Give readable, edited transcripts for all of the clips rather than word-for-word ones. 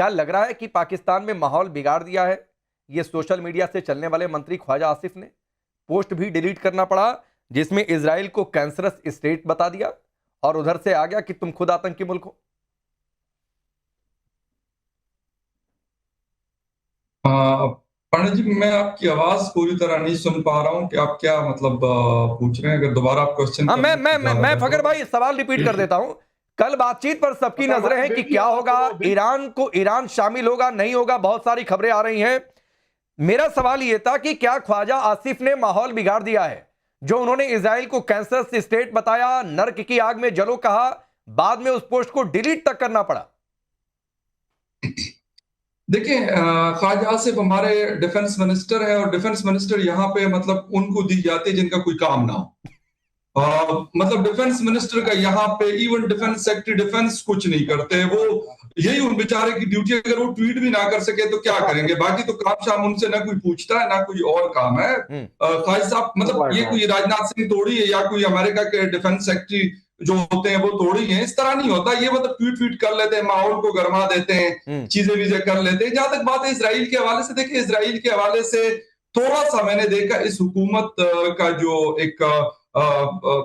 क्या लग रहा है कि पाकिस्तान में माहौल बिगाड़ दिया है ये सोशल मीडिया से चलने वाले मंत्री ख्वाजा आसिफ ने? पोस्ट भी डिलीट करना पड़ा जिसमें इजराइल को कैंसरस स्टेट बता दिया और उधर से आ गया कि तुम खुद आतंकी मुल्क हो। पंडित जी, मैं आपकी आवाज पूरी तरह नहीं सुन पा रहा हूँ कि आप क्या मतलब पूछ रहे हैं। अगर दोबारा आप क्वेश्चन हाँ, कर मैं लें मैं तो मैं ज्यादा मैं बेहतर फकर होगा। भाई सवाल रिपीट कर देता हूं। कल बातचीत पर सबकी नजरें हैं कि क्या होगा, ईरान शामिल होगा नहीं होगा, बहुत सारी खबरें आ रही हैं। मेरा सवाल यह था कि क्या ख्वाजा आसिफ ने माहौल बिगाड़ दिया है? जो उन्होंने इजराइल को कैंसर स्टेट बताया, नर्क की आग में जलो कहा, बाद में उस पोस्ट को डिलीट तक करना पड़ा। देखिए, ख्वाजा आसिफ हमारे डिफेंस मिनिस्टर है और डिफेंस मिनिस्टर यहाँ पे मतलब उनको दी जाती है जिनका कोई काम ना हो। मतलब डिफेंस मिनिस्टर का यहाँ पे इवन डिफेंस सेक्रेटरी डिफेंस कुछ नहीं करते वो। यही उन बेचारे की ड्यूटी। अगर वो ट्वीट भी ना कर सके तो क्या करेंगे? बाकी तो काम शाम उनसे ना कोई पूछता है ना कोई और काम है। ख्वाजा साहब मतलब ये कोई राजनाथ सिंह थोड़ी है या कोई अमेरिका के डिफेंस सेक्रेटरी जो होते हैं वो थोड़ी है। इस तरह नहीं होता। ये मतलब ट्वीट ट्वीट कर लेते हैं, माहौल को गर्मा देते हैं, चीजें वीजें कर लेते हैं। जहां तक बात है इसराइल के हवाले से, देखिए इसराइल के हवाले से थोड़ा सा मैंने देखा इस हुकूमत का जो एक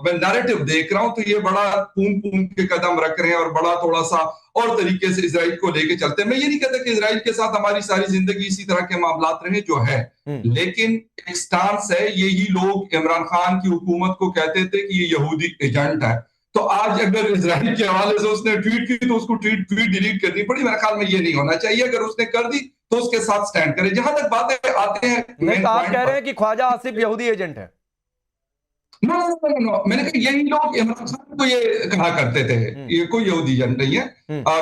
मैं नैरेटिव देख रहा हूं तो ये बड़ा पूम पूम के कदम रख रहे हैं और बड़ा थोड़ा सा और तरीके से इसराइल को लेके चलते हैं। मैं ये नहीं कहता कि इसराइल के साथ हमारी सारी जिंदगी इसी तरह के मामलात रहे जो है, लेकिन एक स्टांस है। यही लोग इमरान खान की हुकूमत को कहते थे कि ये यहूदी एजेंट है। तो आज अगर इसराइल के हवाले से उसने ट्वीट की तो उसको ट्वीट डिलीट करनी पड़ी। मेरे ख्याल में ये नहीं होना चाहिए। अगर उसने कर दी तो उसके साथ स्टैंड करे। जहां तक बातें आते हैं नहीं तो मेन आप पॉइंट कह रहे पर, हैं कि ख्वाजा आसिफ यहूदी एजेंट है? नो नो नो नो, मैंने कहा यही लोग इमरान खान को ये कहा करते थे। ये कोई यहूदी एजेंट नहीं है।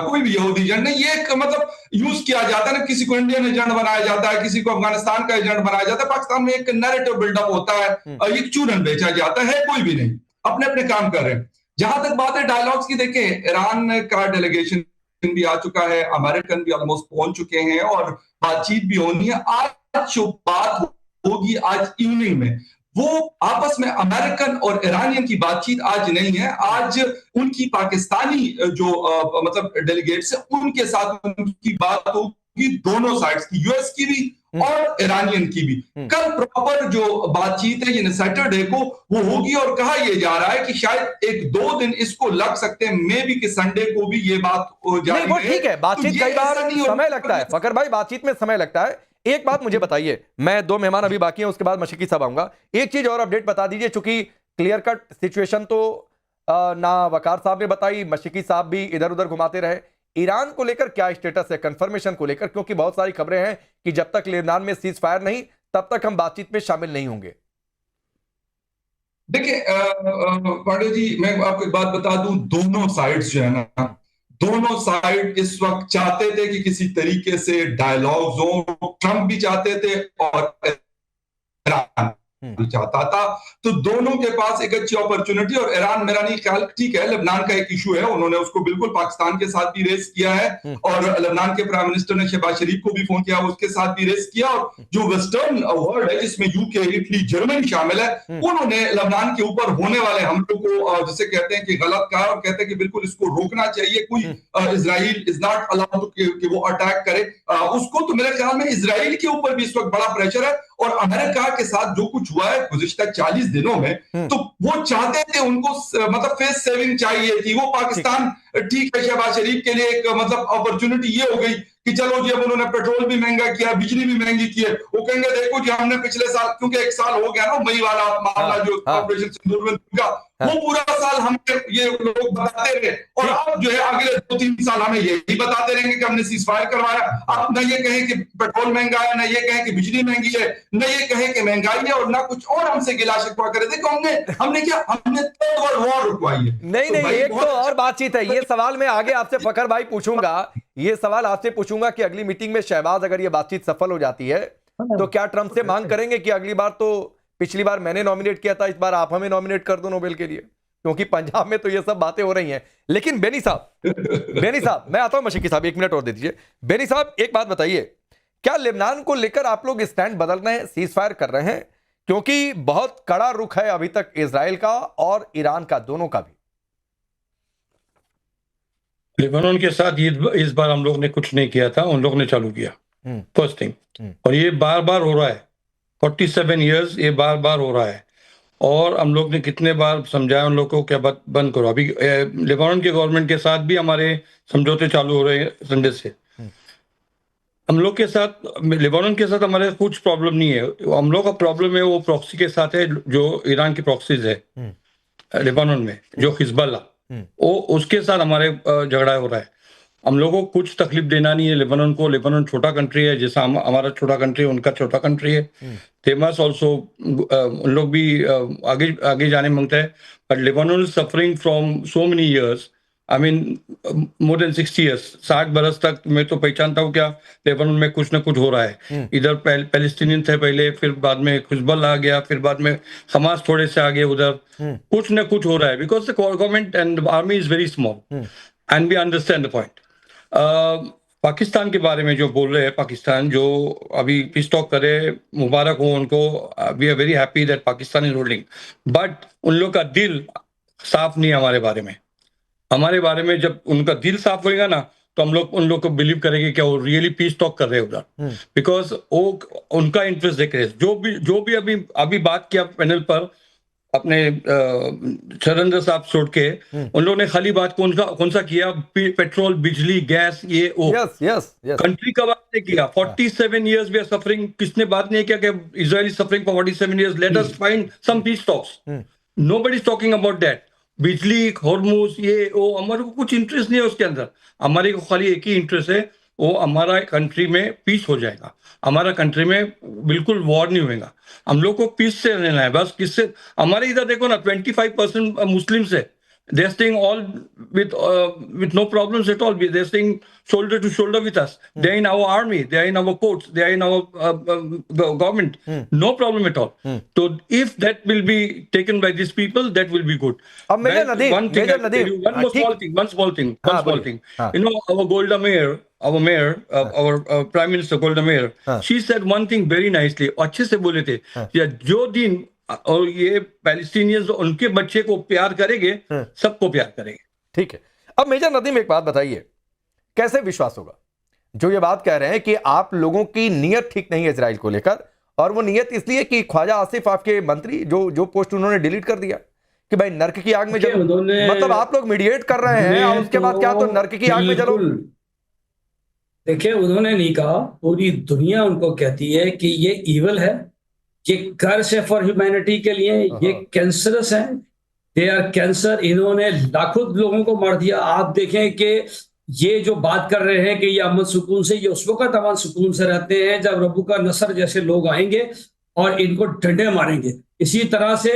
कोई भी यहूदी एजेंट नहीं। ये एक मतलब यूज किया जाता है ना, किसी को इंडियन एजेंट बनाया जाता है, किसी को अफगानिस्तान का एजेंट बनाया जाता है। पाकिस्तान में एक नैरेटिव बिल्डअप होता है, एक चूरन बेचा जाता है। कोई भी नहीं, अपने अपने काम कर रहे हैं। जहां तक बात है डायलॉग्स की, देखें ईरान का डेलीगेशन भी आ चुका है, अमेरिकन भी ऑलमोस्ट पहुंच चुके हैं और बातचीत भी होनी है। आज जो बात होगी आज इवनिंग में, वो आपस में अमेरिकन और ईरानियन की बातचीत आज नहीं है। आज उनकी पाकिस्तानी जो मतलब डेलीगेट्स है उनके साथ उनकी बात होगी, दोनों साइड्स की, यूएस की भी और ईरानियन की भी। कल प्रॉपर जो बातचीत है ये सैटरडे को वो होगी और कहा यह जा रहा है कि शायद एक दो दिन इसको लग सकते हैं, मे बी कि संडे को भी ये बात नहीं, जारी वो रहे। ठीक है, तो बातचीत ये कई बार ऐसा नहीं समय लगता है होगा। फकर भाई, बातचीत में समय लगता है। एक बात मुझे बताइए, मैं दो मेहमान अभी बाकी हैं, उसके बाद मशक्की साहब आऊंगा। एक चीज और अपडेट बता दीजिए, चूंकि क्लियर कट सिचुएशन तो ना वकार साहब ने बताई, मशक्की साहब भी इधर उधर घुमाते रहे। ईरान को लेकर क्या स्टेटस है, कंफर्मेशन को लेकर? क्योंकि बहुत सारी खबरें हैं कि जब तक लेबनान में सीज फायर नहीं तब तक हम बातचीत में शामिल नहीं होंगे। देखिए पांडे जी, मैं आपको एक बात बता दूं, दोनों साइड्स जो है ना, दोनों साइड इस वक्त चाहते थे कि किसी तरीके से डायलॉग्स हो। ट्रंप भी चाहते थे और ईरान भी चाहता था। तो दोनों के पास एक अच्छी अपॉर्चुनिटी। और ईरान, मेरा नहीं ख्याल, ठीक है लेबनान का एक इशू है, उन्होंने उसको बिल्कुल पाकिस्तान के साथ भी रेस किया है और लेबनान के प्राइम मिनिस्टर ने शहबाज शरीफ को भी फोन किया, उसके साथ भी रेस किया। और जो वेस्टर्न वर्ल्ड है जिसमें यूके, इटली, जर्मनी शामिल है, उन्होंने लेबनान के ऊपर होने वाले हमलों को जिसे कहते हैं कि गलत कहा और कहते हैं कि बिल्कुल इसको रोकना चाहिए। कोई इजराइल इज नॉट अलाउड कि वो अटैक करे उसको। तो मेरे ख्याल में इजराइल के ऊपर भी इस वक्त बड़ा प्रेशर है। और अमेरिका के साथ जो कुछ हुआ है गुज़िश्ता 40 दिनों में, तो वो चाहते थे, उनको मतलब फेस सेविंग चाहिए थी। वो पाकिस्तान, ठीक है शहबाज शरीफ के लिए एक मतलब अपॉर्चुनिटी ये हो गई कि चलो जी, अब उन्होंने पेट्रोल भी महंगा किया, बिजली भी महंगी की है। वो कहेंगे देखो जी, हमने पिछले साल, क्योंकि एक साल हो गया ना मई वाला मामला जो ऑपरेशन सिंदूर में का, वो पूरा साल हमें ये लोग बताते रहे और अब जो है अगले 2-3 साल हमें यही बताते रहेंगे कि हमने सीज फायर करवाया। अब न ये कहें कि पेट्रोल महंगा है, न ये कहें कि बिजली महंगी है, न ये कहें कि महंगाई है, और ना कुछ और हमसे गिला शिकवा करे। देखो हमने क्या, हमने थर्ड वर्ल्ड वॉर रुकवाई है। नहीं तो नहीं, भाई एक तो बहुत और बातचीत है। ये सवाल मैं आगे आपसे फकर भाई पूछूंगा। ये सवाल आपसे पूछूंगा कि अगली मीटिंग में शहबाज अगर ये बातचीत सफल हो जाती है तो क्या ट्रंप से मांग करेंगे कि अगली बार तो, पिछली बार मैंने नॉमिनेट किया था, इस बार आप हमें नॉमिनेट कर दो नोबेल के लिए? क्योंकि पंजाब में तो ये सब बातें हो रही हैं। लेकिन बेनी साहब मैं आता हूं, मशक्की साहब 1 मिनट और दे दीजिए। बेनी साहब एक बात बताइए, क्या लेबनान को लेकर आप लोग स्टैंड बदल रहे हैं, सीज फायर कर रहे हैं? क्योंकि बहुत कड़ा रुख है अभी तक इजराइल का और ईरान का, दोनों का भी। लेबनान के साथ इस बार हम लोग ने कुछ नहीं किया था, उन लोग ने चालू किया, फर्स्ट थिंग। और ये बार बार हो रहा है, 47 ईयर्स ये बार बार हो रहा है। और हम लोग ने कितने बार समझाया उन लोग को क्या बंद करो। अभी लेबनान के गवर्नमेंट के साथ भी हमारे समझौते चालू हो रहे हैं संडे से। हम लोग के साथ, लेबनान के साथ हमारे कुछ प्रॉब्लम नहीं है। हम लोग का प्रॉब्लम है वो प्रॉक्सी के साथ है, जो ईरान की प्रॉक्सीज है लेबनान में, जो हिजबुल्लाह, वो उसके साथ हमारे झगड़ा हो रहा है। हम लोगों को कुछ तकलीफ देना नहीं है लेबनान को। लेबनान छोटा कंट्री है, जैसा हमारा छोटा कंट्री है, उनका छोटा कंट्री है। दे मस्ट ऑल्सो, उन लोग भी आगे आगे जाने मांगते हैं। But Lebanon is suffering from so many years, I mean more than 60 years, 60 बरस तक मैं तो पहचानता हूँ क्या लेबनान में कुछ ना कुछ हो रहा है। इधर पैलेस्टीनियन थे पहले, फिर बाद में हिजबुल्लाह आ गया, फिर बाद में हमास थोड़े से आगे, उधर कुछ ना कुछ हो रहा है। Because the government and army is very small and we understand the point. Pakistan के बारे में जो बोल रहे हैं, पाकिस्तान जो अभी पीस टॉक करे, मुबारक हो उनको, we are very happy that Pakistan is holding. But उन लोग का दिल साफ नहीं है हमारे बारे में। हमारे बारे में जब उनका दिल साफ होएगा ना, तो हम लोग उन लोग को बिलीव करेंगे क्या वो रियली पीस टॉक कर रहे हैं उधर। बिकॉज वो उनका इंटरेस्ट देख रहे हैं। जो भी अभी बात किया पैनल पर अपने चरेंद्र साहब छोड़ के, उन लोगों ने खाली बात कौन सा किया, पेट्रोल, बिजली, गैस, ये वो। यस कंट्री का बात नहीं किया। 47 ईयर्स वी आर सफरिंग। किसने बात नहीं किया कि Israel is suffering for 47 years, let us find some peace talks. Nobody is talking about that. बिजली, हॉर्मुज, ये वो, हमारे को कुछ इंटरेस्ट नहीं है उसके अंदर। हमारे को खाली एक ही इंटरेस्ट है, वो हमारा कंट्री में पीस हो जाएगा, हमारा कंट्री में बिल्कुल वॉर नहीं होएगा। हम लोग को पीस से रहना है बस। किससे? हमारे इधर देखो ना, 25% मुस्लिम्स है। They're staying all with no problems at all. They're staying shoulder to shoulder with us. They're in our army. They're in our courts. They're in our government. No problem at all. So if that will be taken by these people, that will be good. अब major Nadeem, One thing I will tell you, one small thing. You know, our Golda Meir, our Prime Minister Golda Meir, she said one thing very nicely. अच्छे से बोले थे, जो दिन और ये Palestinians उनके बच्चे को प्यार करेंगे, सबको प्यार करेंगे। ठीक है। अब मेजर नदीम एक बात बताइए, कैसे विश्वास होगा जो ये बात कह रहे हैं कि आप लोगों की नीयत ठीक नहीं है इजराइल को लेकर, और वो नीयत इसलिए कि ख्वाजा आसिफ आपके मंत्री जो पोस्ट उन्होंने डिलीट कर दिया कि भाई नर्क की आग में जलो, मतलब आप लोग मीडिएट कर रहे हैं और उसके बाद क्या तो नर्क की आग में जलो। देखिए, उन्होंने नहीं कहा, पूरी दुनिया उनको कहती है कि ये इविल है, ये कर्स है फॉर ह्यूमैनिटी के लिए, ये कैंसरस है, दे आर कैंसर। इन्होंने लाखों लोगों को मार दिया। आप देखें कि ये जो बात कर रहे हैं कि ये अमन सुकून से, ये उस वक्त अमन सुकून से रहते हैं जब रब्बू का नसर जैसे लोग आएंगे और इनको डंडे मारेंगे। इसी तरह से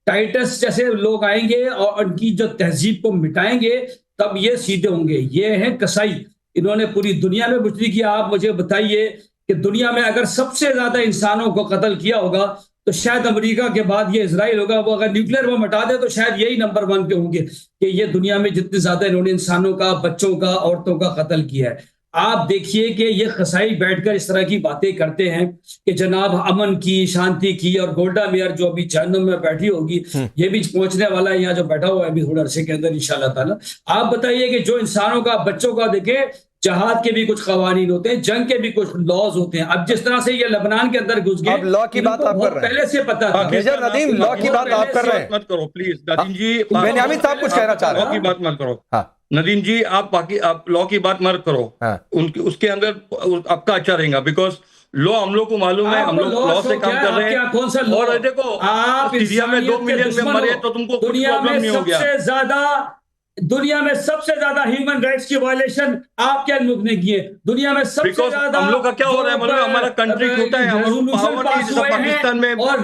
टाइटस जैसे लोग आएंगे और उनकी जो तहजीब को मिटाएंगे, तब ये सीधे होंगे। ये है कसाई। इन्होंने पूरी दुनिया में बुझदी किया। आप मुझे बताइए कि दुनिया में अगर सबसे ज्यादा इंसानों को कत्ल किया होगा तो शायद अमेरिका के बाद ये इजराइल होगा। वो अगर न्यूक्लियर बम हटा दे तो शायद यही नंबर 1 पे होंगे कि ये दुनिया में जितने ज्यादा इन्होंने इंसानों का, बच्चों का, औरतों का कत्ल किया है। आप देखिए कि ये कसाई बैठकर इस तरह की बातें करते हैं कि जनाब अमन की, शांति की, और गोल्डा मेयर जो अभी जहन्नुम में बैठी होगी, ये भी पहुंचने वाला है यहाँ जो बैठा हुआ है अभी थोड़ा अरसे के अंदर इंशाल्लाह ताला। आप बताइए कि जो इंसानों का, बच्चों का, देखे जहाद के भी कुछ कवानीन होते हैं, जंग के भी कुछ लॉज होते हैं। अब जिस तरह से ये लेबनान के अंदर घुस गए, अब लॉ की बात आप कर रहे हैं, पहले से पता था। मेजर नदीम, लॉ की बात आप कर रहे हैं, मत करो प्लीज नदीम जी। बेन्यामीन साहब कुछ कहना चाह रहे हैं, लॉ की बात मत करो। हाँ नदीम जी, आप लॉ की बात मत करो। उसके अंदर आपका अच्छा रहेगा, बिकॉज लॉ हम लोग को मालूम है, हम लोग लॉ से काम कर रहे हैं। कौन सा लॉ? और देखो, आप सीरिया में 2 मिलियन में मरे तो तुमको कुछ प्रॉब्लम नहीं हो गया। दुनिया में सबसे ज्यादा ह्यूमन राइट्स की वायलेशन आपके मुल्क ने की है। दुनिया में सबसे ज्यादा हम लोग का क्या हो रहा है मालूम है? हमारा कंट्री छोटा है, हमारा पावर नहीं जैसा पाकिस्तान में हमारा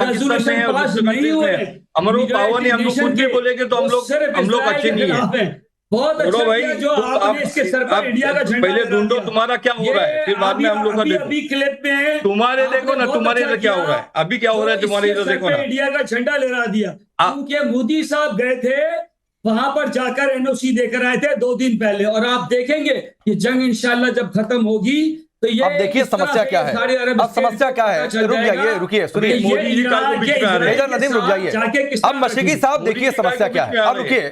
पावर नहीं। हम लोग कुछ भी बोलेंगे तो हम लोग अच्छे नहीं है। बहुत अच्छा भाई, जो आपने इसके सर पर इंडिया का झंडा पहले ढूंढो तुम्हारा क्या हो रहा है, फिर बाद में हम लोग का देखो। अभी क्लिप में तुम्हारे देखो ना, तुम्हारे इधर क्या हो रहा है, अभी क्या हो रहा है तुम्हारे इधर देखो ना। इंडिया का झंडा लहरा दिया क्योंकि मोदी साहब गए थे वहां पर, जाकर एनओसी देकर आए थे 2 दिन पहले। और आप देखेंगे ये जंग इंशाल्लाह जब खत्म होगी तो ये, अब देखिए समस्या क्या है, अब समस्या क्या है, रुक जाइए, रुकिए, सुनिए, मेजर नदीम रुक जाइए। अब मशीकी साहब देखिए समस्या क्या है, अब रुकिए,